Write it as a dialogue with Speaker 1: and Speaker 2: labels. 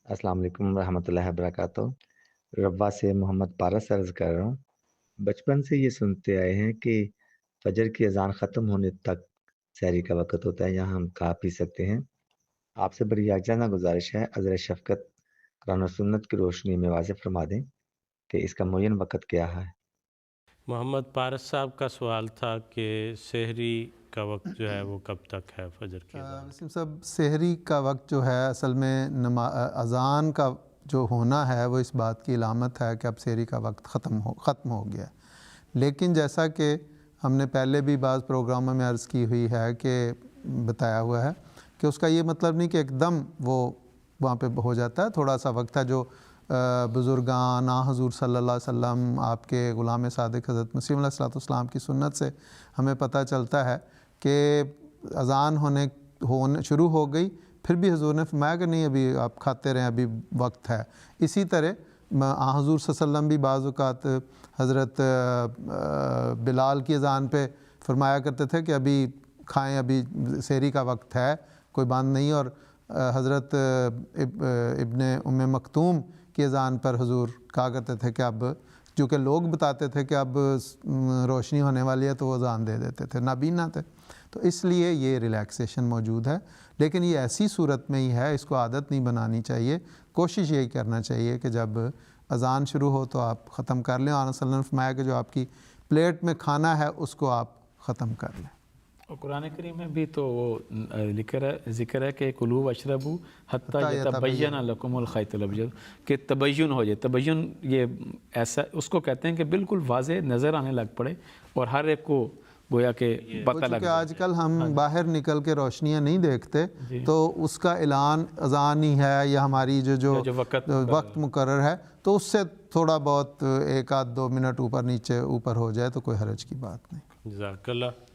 Speaker 1: السلام علیکم ورحمۃ اللہ وبرکاتہ۔ ربوہ سے محمد پارس عرض کر رہا ہوں۔ بچپن سے یہ سنتے آئے ہیں کہ فجر کی اذان ختم ہونے تک سحری کا وقت ہوتا ہے، یہاں ہم کھا پی سکتے ہیں۔ آپ سے بڑی یکجانہ گزارش ہے، عذر شفقت قرآن و سنت کی روشنی میں واضح فرما دیں کہ اس کا معین وقت کیا ہے۔
Speaker 2: محمد پارس صاحب کا سوال تھا کہ سحری کا وقت جو ہے وہ کب تک ہے فجر کی اذان؟
Speaker 3: وسیم صاحب، سحری کا وقت جو ہے اصل میں اذان کا جو ہونا ہے وہ اس بات کی علامت ہے کہ اب سحری کا وقت ختم ہو گیا ہے۔ لیکن جیسا کہ ہم نے پہلے بھی بعض پروگراموں میں عرض کی ہوئی ہے کہ بتایا ہوا ہے کہ اس کا یہ مطلب نہیں کہ ایک دم وہ وہاں پہ ہو جاتا ہے، تھوڑا سا وقت ہے جو بزرگان حضور صلی اللہ علیہ وسلم، آپ کے غلام صادق حضرت مسیح علیہ الصلوۃ والسلام کی سنت سے ہمیں پتہ چلتا ہے کہ اذان ہونے شروع ہو گئی، پھر بھی حضور نے فرمایا کہ نہیں ابھی آپ کھاتے رہیں، ابھی وقت ہے۔ اسی طرح حضور صلی اللہ علیہ وسلم بھی بعض اوقات حضرت بلال کی اذان پہ فرمایا کرتے تھے کہ ابھی کھائیں، ابھی سحری کا وقت ہے، کوئی بند نہیں۔ اور حضرت ابن مکتوم کی اذان پر حضور کہا کرتے تھے کہ اب چونکہ لوگ بتاتے تھے کہ اب روشنی ہونے والی ہے تو وہ اذان دے دیتے تھے، نابینا تھے، تو اس لیے یہ ریلیکسیشن موجود ہے۔ لیکن یہ ایسی صورت میں ہی ہے، اس کو عادت نہیں بنانی چاہیے۔ کوشش یہی کرنا چاہیے کہ جب اذان شروع ہو تو آپ ختم کر لیں، اور صلی اللہ علیہ وسلم نے فرمایا کہ جو آپ کی پلیٹ میں کھانا ہے اس کو آپ ختم کر لیں۔
Speaker 2: اور قرآن کریم میں بھی تو وہ ذکر ہے کہ کلوا واشربوا حتی یتبین لکم الخیط الابیض، کہ تبین ہو جائے۔ تبین یہ ایسا اس کو کہتے ہیں کہ بالکل واضح نظر آنے لگ پڑے اور ہر ایک کو گویا کہ پتہ لگ جائے۔
Speaker 3: آج کل ہم باہر نکل کے روشنیاں نہیں دیکھتے، تو اس کا اعلان اذان ہی ہے یا ہماری جو وقت مقرر ہے، تو اس سے تھوڑا بہت 1 آدھ 2 منٹ اوپر نیچے اوپر ہو جائے تو کوئی حرج کی بات نہیں۔
Speaker 2: جزاک اللہ۔